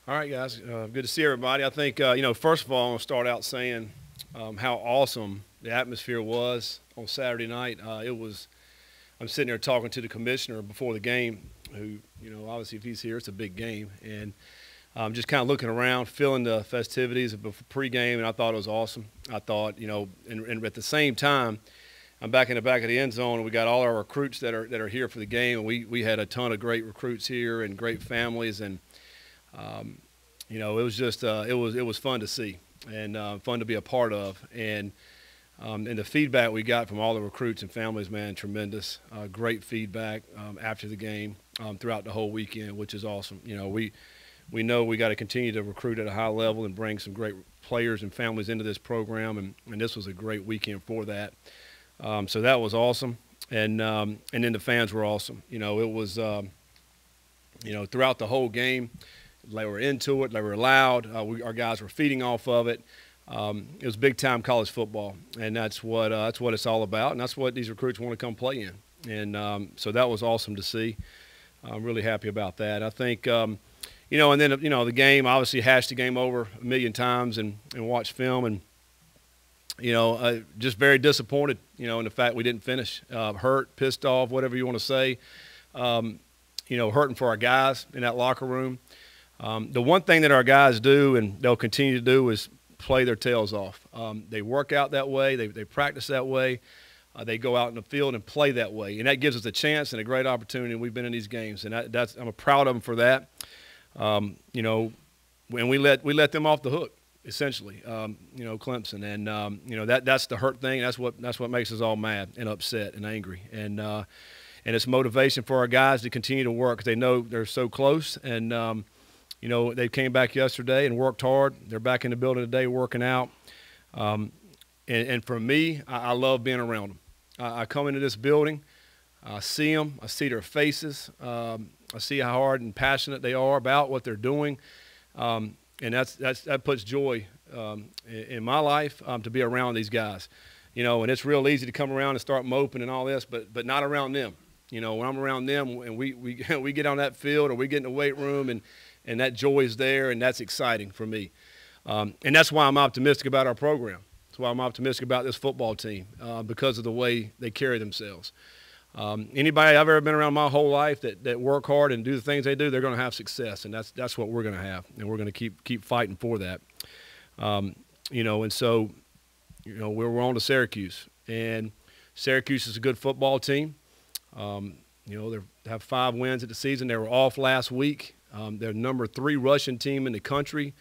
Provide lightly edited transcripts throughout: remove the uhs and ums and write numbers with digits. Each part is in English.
All right, guys. Good to see everybody. I think, first of all, I'm going to start out saying how awesome the atmosphere was on Saturday night. I'm sitting there talking to the commissioner before the game, who, obviously if he's here, it's a big game. And just kind of looking around, feeling the festivities of pregame, and I thought it was awesome. I thought, and at the same time, I'm back in the back of the end zone, and we got all our recruits that are here for the game. And we had a ton of great recruits here and great families, and it was just it was fun to see and fun to be a part of, and the feedback we got from all the recruits and families, man, tremendous. Great feedback after the game throughout the whole weekend, which is awesome. We know we got to continue to recruit at a high level and bring some great players and families into this program, and this was a great weekend for that. So that was awesome, and then the fans were awesome. It was throughout the whole game. They were into it. They were loud. Our guys were feeding off of it. It was big-time college football, and that's what it's all about, and that's what these recruits want to come play in. And so that was awesome to see. I'm really happy about that. I think, and then, the game, obviously hashed the game over a million times and watched film, and, just very disappointed, in the fact we didn't finish. Hurt, pissed off, whatever you want to say. Hurting for our guys in that locker room. The one thing that our guys do, and they'll continue to do, is play their tails off. They work out that way. They practice that way. They go out in the field and play that way, and that gives us a chance and a great opportunity. And we've been in these games, and I'm proud of them for that. And we let them off the hook, essentially. Clemson, and that's the hurt thing. That's what makes us all mad and upset and angry, and it's motivation for our guys to continue to work, because they know they're so close. And they came back yesterday and worked hard. They're back in the building today working out. And for me, I love being around them. I come into this building, I see them, I see their faces, I see how hard and passionate they are about what they're doing, and that puts joy in my life to be around these guys. And it's real easy to come around and start moping and all this, but not around them. When I'm around them and we get on that field or we get in the weight room and that joy is there, and that's exciting for me. And that's why I'm optimistic about our program. That's why I'm optimistic about this football team, because of the way they carry themselves. Anybody I've ever been around my whole life that work hard and do the things they do, they're going to have success, and that's what we're going to have, and we're going to keep fighting for that. And so, we're on to Syracuse, and Syracuse is a good football team. They have 5 wins at the season. They were off last week. They're number 3 rushing team in the country.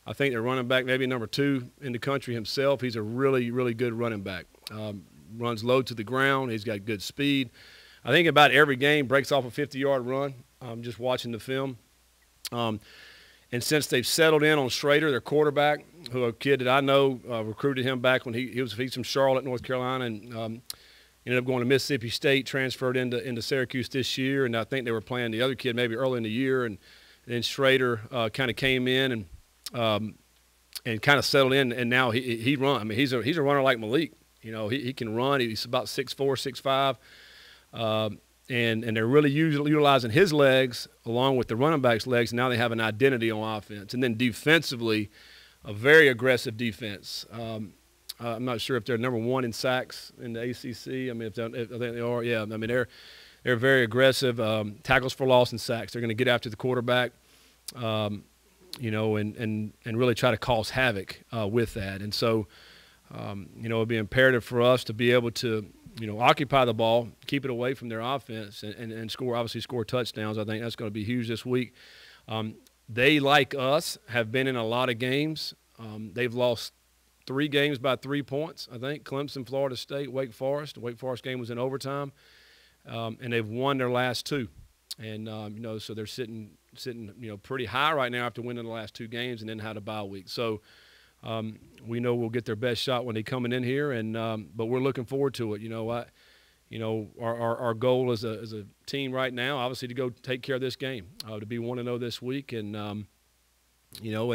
I think they're running back maybe number 2 in the country himself. He's a really, really good running back. Runs low to the ground. He's got good speed. I think about every game breaks off a 50-yard run. I'm just watching the film. And since they've settled in on Schrader, their quarterback, who a kid that I know, recruited him back when he's from Charlotte, North Carolina, and ended up going to Mississippi State, transferred into Syracuse this year, and I think they were playing the other kid maybe early in the year, and then Schrader kind of came in and kind of settled in, and now he run. I mean, he's a runner like Malik. He can run. He's about 6'4", 6'5", and they're really utilizing his legs along with the running back's legs. Now they have an identity on offense, and then defensively, a very aggressive defense. I'm not sure if they're number 1 in sacks in the ACC. I mean, I think they are. Yeah, I mean they're very aggressive. Tackles for loss and sacks. They're going to get after the quarterback, and really try to cause havoc with that. And so, it'd be imperative for us to be able to, occupy the ball, keep it away from their offense, and score touchdowns. I think that's going to be huge this week. They, like us, have been in a lot of games. They've lost 3 games by 3 points, I think. Clemson, Florida State, Wake Forest. The Wake Forest game was in overtime. And they've won their last 2. And, so they're sitting, pretty high right now after winning the last 2 games and then had a bye week. So we know we'll get their best shot when they're coming in here, and but we're looking forward to it. Our goal as a team right now, obviously, to go take care of this game, to be 1-0 this week, and and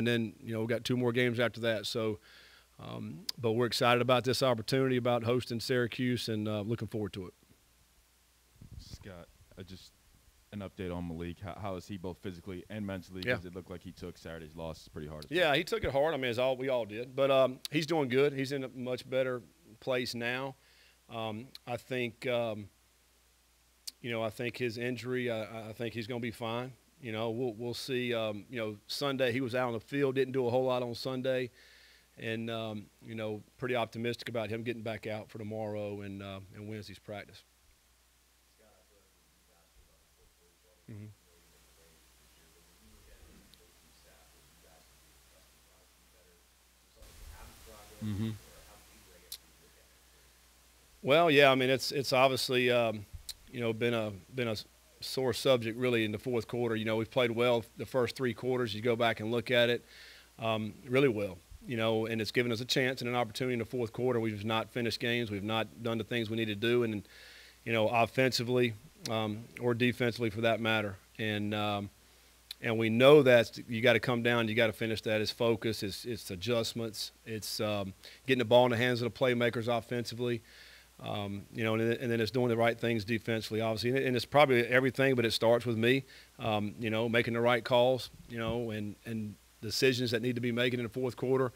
then we've got 2 more games after that. So, but we're excited about this opportunity, about hosting Syracuse, and looking forward to it. Scott, I an update on Malik. How is he both physically and mentally? Because it looked like he took Saturday's loss pretty hard. Yeah, he took it hard. I mean, we all did. But he's doing good. He's in a much better place now. I think, I think his injury, I think he's going to be fine. We'll see. Sunday he was out on the field, didn't do a whole lot on Sunday. And, pretty optimistic about him getting back out for tomorrow and Wednesday's practice. Mm-hmm. Mm-hmm. Well, yeah, I mean it's obviously been a sore subject really in the fourth quarter. We've played well the first 3 quarters. You go back and look at it, really well. And it's given us a chance and an opportunity in the fourth quarter. We've not finished games. We've not done the things we need to do, and offensively or defensively for that matter. And we know that you got to come down. You got to finish that. It's focus. It's adjustments. It's getting the ball in the hands of the playmakers offensively. And then it's doing the right things defensively, obviously. And it's probably everything, but it starts with me. Making the right calls. And decisions that need to be made in the fourth quarter.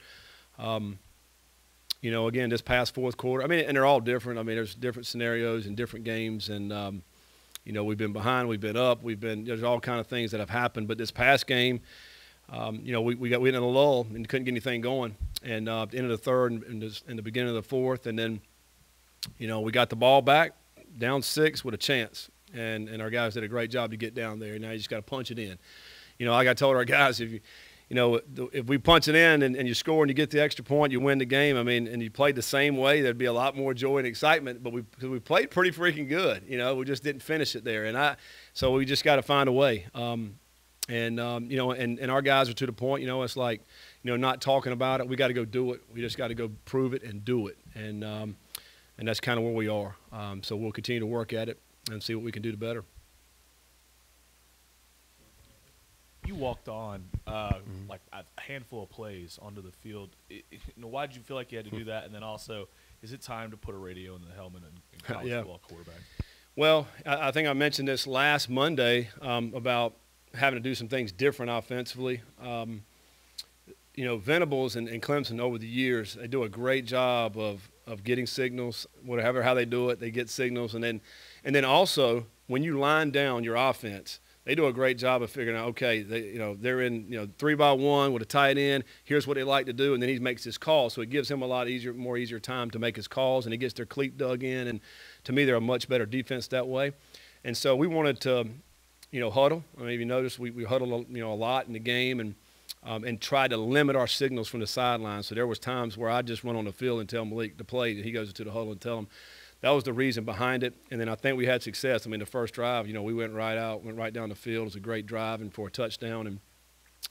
Again, this past fourth quarter, I mean, and they're all different. I mean, there's different scenarios and different games, and we've been behind, we've been up, there's all kind of things that have happened. But this past game, we went in a lull and couldn't get anything going. And at the end of the third and in the beginning of the fourth, and then, we got the ball back, down 6 with a chance. And our guys did a great job to get down there. Now you just got to punch it in. Like I told our guys, if we punch it in and you score and you get the extra point, you win the game. I mean, and you played the same way, there'd be a lot more joy and excitement. But because we played pretty freaking good, we just didn't finish it there. So we just got to find a way. And our guys are to the point. It's like, not talking about it. We got to go do it. We just got to go prove it and do it. And that's kind of where we are. So we'll continue to work at it and see what we can do to better. You walked on like a handful of plays onto the field. Why did you feel like you had to do that? And then also, is it time to put a radio in the helmet in college football quarterback? Well, I think I mentioned this last Monday about having to do some things different offensively. Venables and Clemson over the years, they do a great job of getting signals, whatever how they do it, they get signals, and then also when you line down your offense, they do a great job of figuring out, okay, they're in 3-by-1 with a tight end. Here's what they like to do, and then he makes his call. So it gives him a lot more easier time to make his calls, and he gets their cleat dug in. And to me, they're a much better defense that way. And so we wanted to, huddle. I mean, if you notice, we huddled, a lot in the game and tried to limit our signals from the sideline. So there was times where I just run on the field and tell Malik to play, and he goes to the huddle and tell him. That was the reason behind it. And then I think we had success. I mean, the first drive, we went right down the field. It was a great drive and for a touchdown.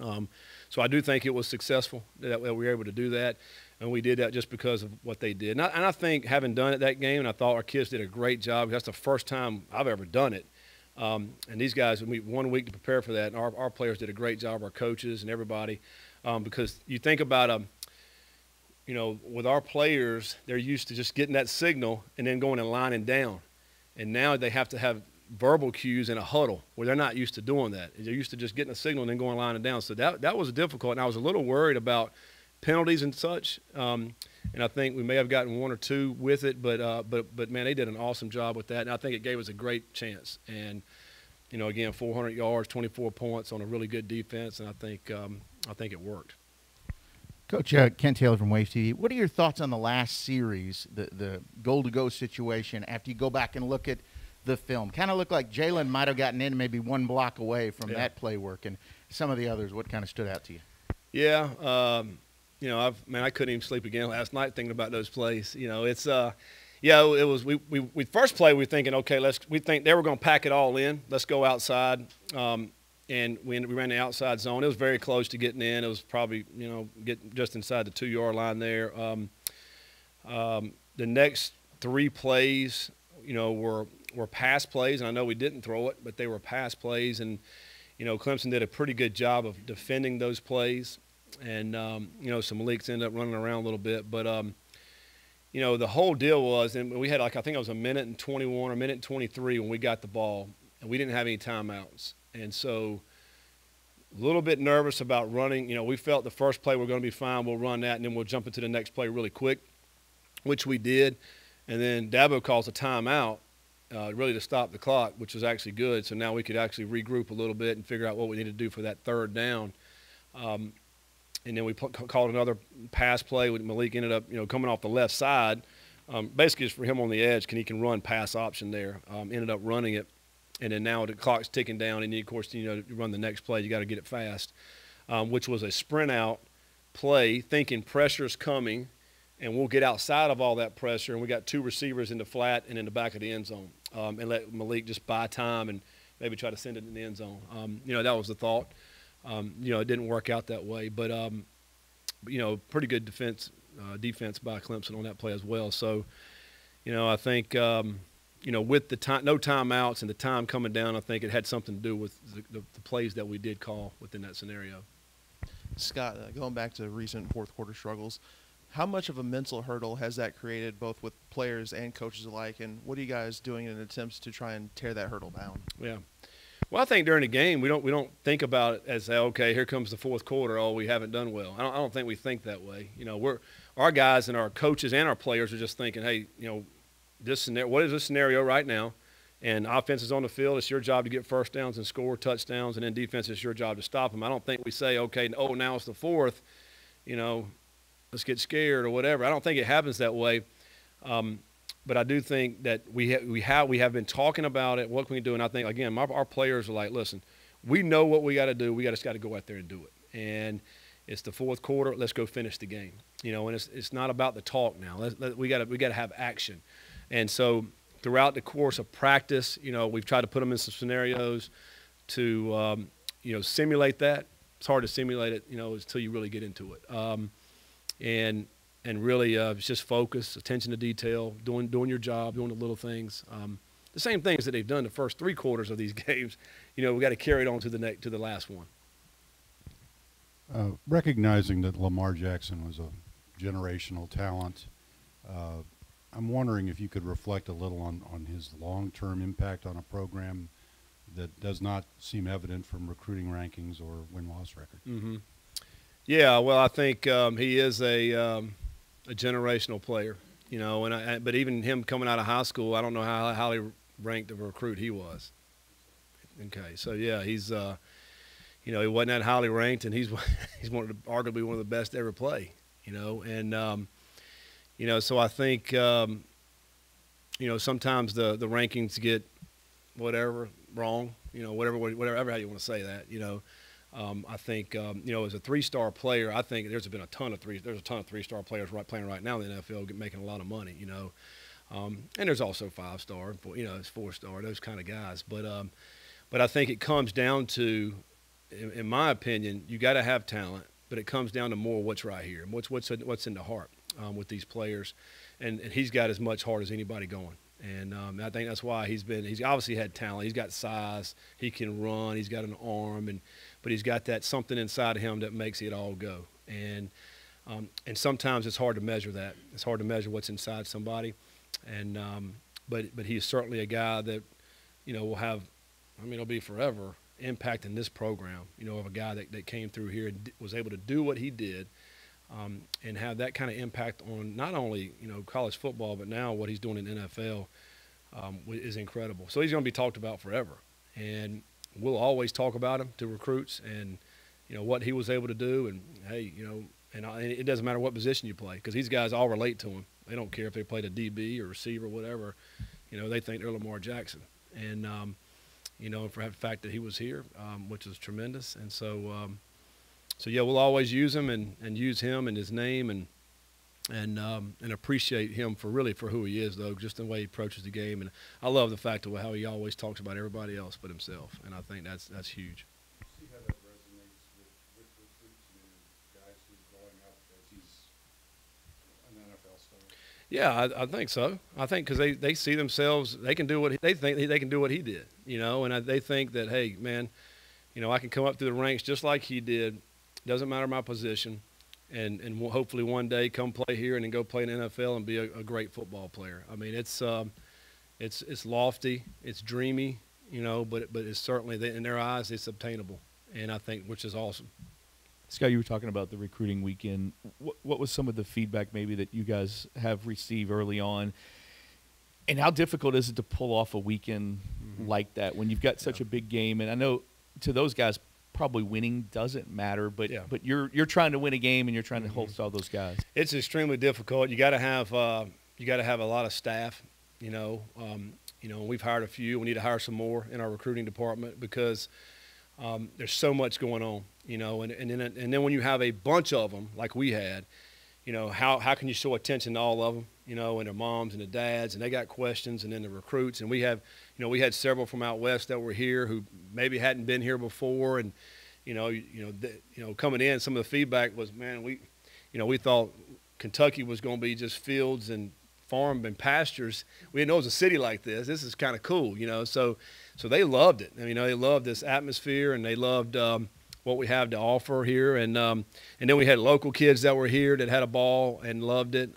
And so I do think it was successful that we were able to do that. And we did that just because of what they did. And I think having done it that game, and I thought our kids did a great job. That's the first time I've ever done it. And these guys, we 1 week to prepare for that. And our players did a great job, our coaches and everybody. Because you think about with our players, they're used to just getting that signal and then going and lining down. And now they have to have verbal cues in a huddle where they're not used to doing that. They're used to just getting a signal and then going lining down. So that was difficult, and I was a little worried about penalties and such. And I think we may have gotten 1 or 2 with it, but man, they did an awesome job with that, and I think it gave us a great chance. And again, 400 yards, 24 points on a really good defense, and I think it worked. Coach Kent Taylor from Wave TV, what are your thoughts on the last series, the goal-to-go situation, after you go back and look at the film? Kind of looked like Jalen might have gotten in maybe 1 block away from that play work, and some of the others, what kind of stood out to you? Yeah, I couldn't even sleep again last night thinking about those plays. It was we first play, we were thinking, okay, we think they were going to pack it all in. Let's go outside. And we ran the outside zone. It was very close to getting in. It was probably, get just inside the 2-yard line there. The next 3 plays, were pass plays, and I know we didn't throw it, but they were pass plays. And, Clemson did a pretty good job of defending those plays. And, some leaks ended up running around a little bit. But, the whole deal was, and we had I think it was a minute and 21 or a minute and 23 when we got the ball. and we didn't have any timeouts. And so a little bit nervous about running. You know, we felt the first play we're going to be fine. We'll run that, and then we'll jump into the next play really quick, which we did. And then Dabo calls a timeout, really to stop the clock, which was actually good. So now we could actually regroup a little bit and figure out what we need to do for that third down. And then we called another pass play. Malik ended up, coming off the left side. Basically, it's for him on the edge. He can run pass option there. Ended up running it. And then now the clock's ticking down, and, of course, you run the next play. You got to get it fast, which was a sprint out play, thinking pressure's coming, and we'll get outside of all that pressure. And we got two receivers in the flat and in the back of the end zone, and let Malik just buy time and maybe try to send it in the end zone. That was the thought. It didn't work out that way, but pretty good defense by Clemson on that play as well. So, I think. With the time, no timeouts and the time coming down, I think it had something to do with the plays that we did call within that scenario. Scott, going back to recent fourth quarter struggles, how much of a mental hurdle has that created both with players and coaches alike, and what are you guys doing in attempts to try and tear that hurdle down? Yeah. Well, I think during the game we don't think about it as, okay, here comes the fourth quarter. Oh, we haven't done well. I don't think we think that way. Our guys and our coaches and our players are just thinking, hey, what is this scenario right now? And offense is on the field. It's your job to get first downs and score touchdowns, and then defense is your job to stop them. I don't think we say, okay, now it's the fourth, let's get scared or whatever. I don't think it happens that way. But I do think that we have been talking about it. What can we do? And I think, again, our players are like, listen, we know what we got to do. We just got to go out there and do it. And it's the fourth quarter. Let's go finish the game. And it's not about the talk now. We got to have action. And so throughout the course of practice, we've tried to put them in some scenarios to, simulate that. It's hard to simulate it, until you really get into it. And really it's just focus, attention to detail, doing your job, doing the little things. The same things that they've done the first three quarters of these games, we got to carry it on to the last one. Recognizing that Lamar Jackson was a generational talent, I'm wondering if you could reflect a little on his long-term impact on a program that does not seem evident from recruiting rankings or win-loss record. Mm-hmm. Yeah, well, I think he is a generational player, but even him coming out of high school, I don't know how highly ranked of a recruit he was. Okay, so yeah, he's he wasn't that highly ranked, and he's arguably one of the best to ever play, and so I think, sometimes the rankings get whatever wrong, whatever how you want to say that, I think, as a three-star player, I think there's a ton of three-star players playing right now in the NFL making a lot of money, and there's also five-star, it's four-star, those kind of guys. But I think it comes down to, in my opinion, you got to have talent, but it comes down to more what's right here, what's in the heart. With these players, and he's got as much heart as anybody going. And I think that's why he's obviously had talent. He's got size. He can run. He's got an arm, but he's got that something inside of him that makes it all go. And sometimes it's hard to measure that. It's hard to measure what's inside somebody. And but he's certainly a guy that will have. It'll be forever impact in this program. Of a guy that came through here and was able to do what he did. And have that kind of impact on not only college football, but now what he's doing in the NFL is incredible. So he's going to be talked about forever, and we'll always talk about him to recruits and what he was able to do. And hey, and it doesn't matter what position you play, because these guys all relate to him. They don't care if they played a DB or receiver, or whatever. They think they're Lamar Jackson, and for the fact that he was here, which is tremendous. And so. So yeah, we'll always use him and use him and his name and appreciate him for who he is, though, just the way he approaches the game. And I love the fact of how he always talks about everybody else but himself, and I think that's huge. See how that resonates with recruits and guys who are growing up as he's an NFL star. Yeah, I think so. I think because they see themselves, they can do what they think they can do what he did, and they think that, hey, man, I can come up through the ranks just like he did. Doesn't matter my position, and hopefully one day come play here and then go play in the NFL and be a great football player. It's lofty, it's dreamy, but it's certainly in their eyes it's obtainable, and I think which is awesome. Scott, you were talking about the recruiting weekend. What was some of the feedback maybe that you guys have received early on? And how difficult is it to pull off a weekend like that when you've got such a big game? And I know to those guys probably winning doesn't matter, but you're trying to win a game and you're trying to host all those guys. It's extremely difficult. You got to have a lot of staff. We've hired a few. We need to hire some more in our recruiting department because there's so much going on. And then when you have a bunch of them like we had, how can you show attention to all of them? And their moms and the dads, and they got questions, and then the recruits, and we had several from out west that were here who maybe hadn't been here before, and coming in, some of the feedback was, man, we thought Kentucky was going to be just fields and farm and pastures. We didn't know it was a city like this. This is kind of cool, So they loved it. They loved this atmosphere, and they loved what we have to offer here, and then we had local kids that were here that had a ball and loved it.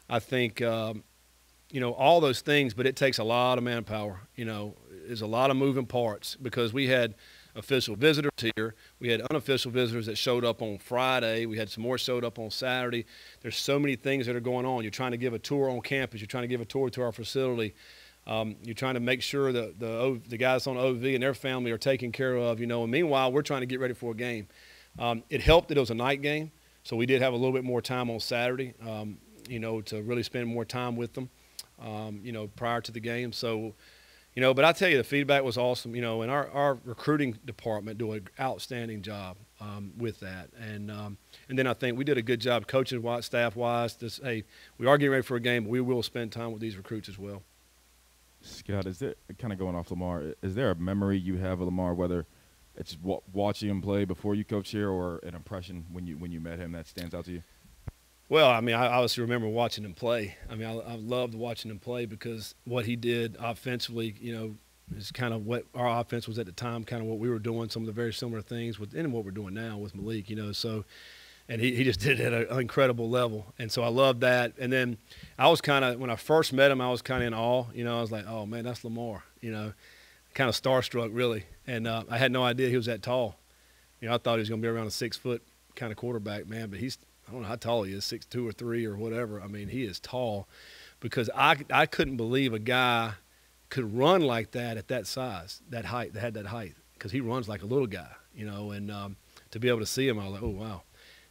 I think, all those things, but it takes a lot of manpower. There's a lot of moving parts because we had official visitors here. We had unofficial visitors that showed up on Friday. We had some more showed up on Saturday. There's so many things that are going on. You're trying to give a tour on campus. You're trying to give a tour to our facility. You're trying to make sure that the guys on OV and their family are taken care of, And meanwhile, we're trying to get ready for a game. It helped that it was a night game, so we did have a little bit more time on Saturday. To really spend more time with them, prior to the game. So, but I tell you, the feedback was awesome, and our recruiting department do an outstanding job with that. And then I think we did a good job coaching-wise, staff-wise. Hey, we are getting ready for a game, but we will spend time with these recruits as well. Scott, is there, kind of going off Lamar, is there a memory you have of Lamar, whether it's watching him play before you coach here or an impression when you met him that stands out to you? Well, I obviously remember watching him play. I loved watching him play because what he did offensively, is kind of what our offense was at the time, kind of what we were doing, some of the very similar things and what we're doing now with Malik, So, and he just did it at an incredible level. And so I loved that. And then I was when I first met him, I was kind of in awe. I was like, oh, man, that's Lamar, kind of starstruck, really. And I had no idea he was that tall. I thought he was going to be around a 6-foot kind of quarterback, man, but I don't know how tall he is, 6'2" or 6'3" or whatever. He is tall because I couldn't believe a guy could run like that at that size, that height, that had that height, because he runs like a little guy, and to be able to see him, I was like, oh, wow.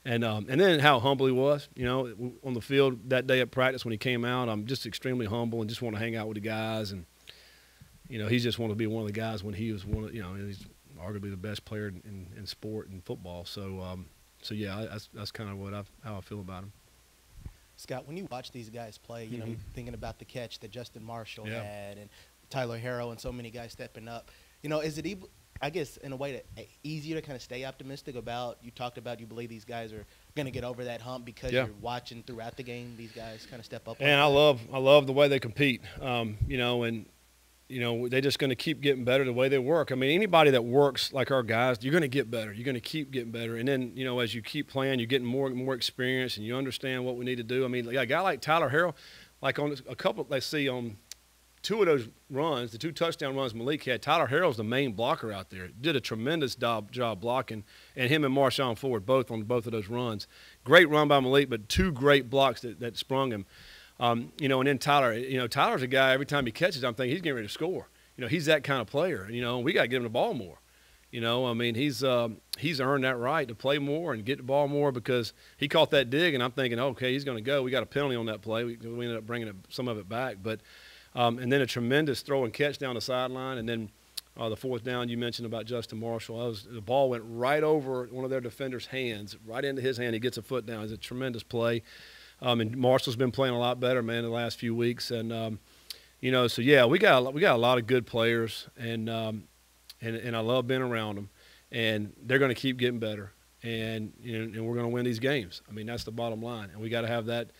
And then how humble he was, on the field that day at practice when he came out. I'm just extremely humble and just want to hang out with the guys. And, he just wanted to be one of the guys when he was he's arguably the best player in sport and football. So yeah, that's kind of how I feel about him. Scott, when you watch these guys play, thinking about the catch that Justin Marshall had and Tyler Harrell and so many guys stepping up, is it, I guess, in a way easier to kind of stay optimistic about? You talked about you believe these guys are going to get over that hump because you're watching throughout the game these guys kind of step up. And I love the way they compete, they're just going to keep getting better the way they work. Anybody that works like our guys, you're going to get better. You're going to keep getting better. And then, as you keep playing, you're getting more and more experience, and you understand what we need to do. A guy like Tyler Harrell, like on a couple, let's see, on two of those runs, the 2 touchdown runs Malik had, Tyler Harrell's the main blocker out there. Did a tremendous job blocking, and him and Marshawn Ford both on both of those runs. Great run by Malik, but 2 great blocks that sprung him. And then Tyler, Tyler's a guy, every time he catches, I'm thinking he's getting ready to score. He's that kind of player. We got to give him the ball more. He's earned that right to play more and get the ball more because he caught that dig, and I'm thinking, okay, he's going to go. We got a penalty on that play. We ended up bringing some of it back. But and then a tremendous throw and catch down the sideline, and then the 4th down you mentioned about Justin Marshall. The ball went right over one of their defenders' hands, right into his hand. He gets a foot down. It's a tremendous play. And Marshall's been playing a lot better, man, the last few weeks. And, so, yeah, we got a lot of good players, and I love being around them. And they're going to keep getting better, and we're going to win these games. That's the bottom line. And we got to have that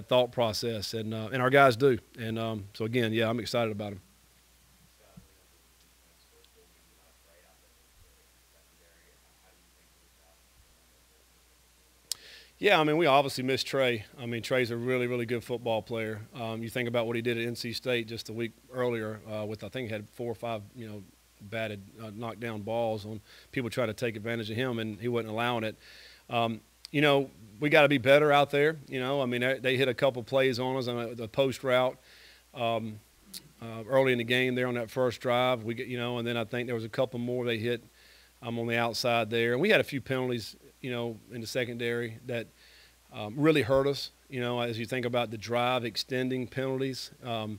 thought process, and our guys do. And so, again, yeah, I'm excited about them. Yeah, I mean, we obviously miss Trey. I mean, Trey's a really, really good football player. You think about what he did at NC State just a week earlier with, I think he had 4 or 5, batted, knocked down balls on people trying to take advantage of him, and he wasn't allowing it. We got to be better out there. I mean, they hit a couple plays on us on the post route early in the game there on that first drive. And then I think there was a couple more they hit on the outside there. And we had a few penalties, in the secondary that really hurt us. As you think about the drive extending penalties, PI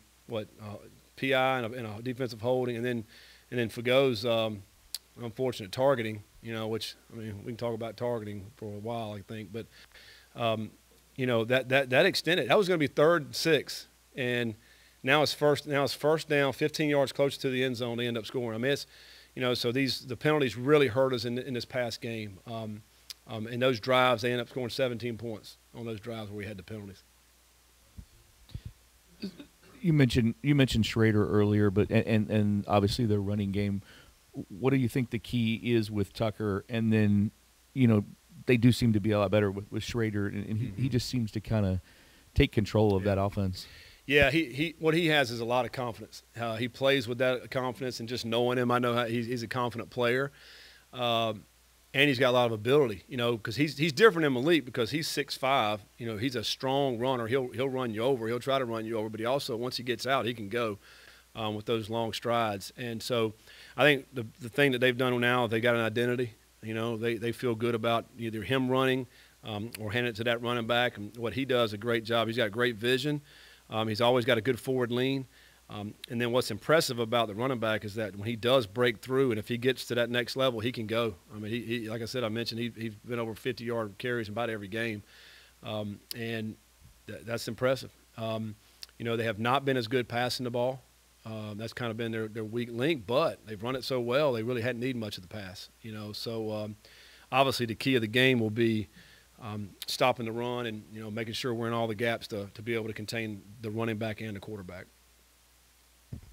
and a defensive holding, and then Fago's unfortunate targeting. Which, I mean, we can talk about targeting for a while, I think, but that extended. That was going to be 3rd and 6, and now it's first down, 15 yards closer to the end zone. They end up scoring. I mean, it's so the penalties really hurt us in this past game. And those drives, they end up scoring 17 points on those drives where we had the penalties. You mentioned Schrader earlier, but and obviously their running game. What do you think the key is with Tucker? And then, they do seem to be a lot better with Schrader, and he just seems to kind of take control of that offense. Yeah, what he has is a lot of confidence. He plays with that confidence, and just knowing him, I know how he's a confident player. And he's got a lot of ability, because he's different than Malik because he's 6'5". He's a strong runner. He'll run you over. He'll try to run you over, but he also, once he gets out, he can go with those long strides. And so I think the thing that they've done now, they got an identity. They feel good about either him running or handing it to that running back. And what he does a great job. He's got great vision. He's always got a good forward lean. And then what's impressive about the running back is that when he does break through, and if he gets to that next level, he can go. I mean, he like I said, I mentioned he's been over 50-yard carries in about every game, and that's impressive. They have not been as good passing the ball. That's kind of been their weak link, but they've run it so well they really hadn't needed much of the pass. So obviously the key of the game will be stopping the run and making sure we're in all the gaps to be able to contain the running back and the quarterback.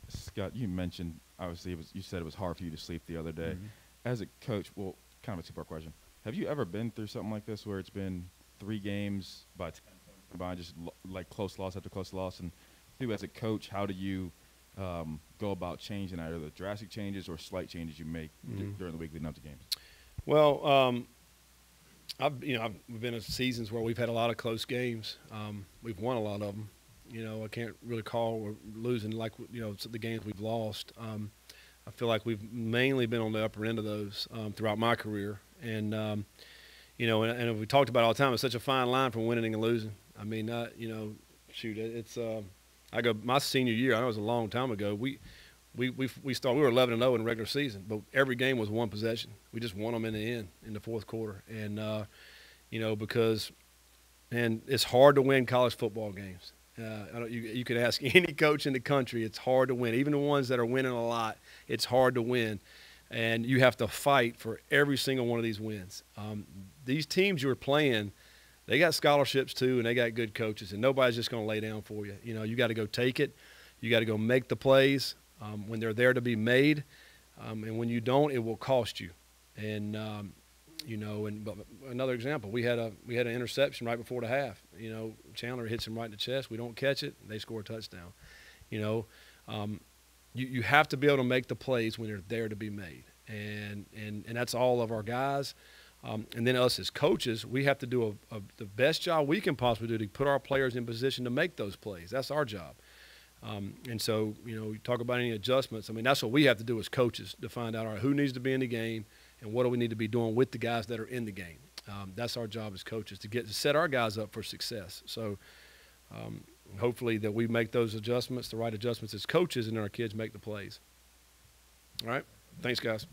Scott, you mentioned, obviously, you said it was hard for you to sleep the other day. Mm-hmm. As a coach, well, kind of a two-part question. Have you ever been through something like this where it's been 3 games by 10 points combined, just like close loss after close loss? And 2, as a coach, how do you go about changing either the drastic changes or slight changes you make during the week leading up to games? Well, I've been in seasons where we've had a lot of close games. We've won a lot of them. I can't really call we're losing like the games we've lost. I feel like we've mainly been on the upper end of those throughout my career, and and we talked about it all the time. It's such a fine line from winning and losing. I mean, it's I go my senior year. I know it was a long time ago. We were 11-0 in the regular season, but every game was one possession. We just won them in the end in the fourth quarter, and because it's hard to win college football games. You could ask any coach in the country, it's hard to win. Even the ones that are winning a lot, it's hard to win. And you have to fight for every single one of these wins. These teams you're playing, they got scholarships too, and they got good coaches, and nobody's just going to lay down for you. You got to go take it. You got to go make the plays when they're there to be made. And when you don't, it will cost you. And but another example, we had an interception right before the half. Chandler hits him right in the chest. We don't catch it. They score a touchdown. You have to be able to make the plays when they're there to be made, and that's all of our guys. And then us as coaches, we have to do the best job we can possibly do to put our players in position to make those plays. That's our job. And so, you talk about any adjustments. I mean, that's what we have to do as coaches to find out, all right, who needs to be in the game and what do we need to be doing with the guys that are in the game. That's our job as coaches, to set our guys up for success. So hopefully that we make those adjustments, the right adjustments as coaches, and our kids make the plays. All right? Thanks, guys.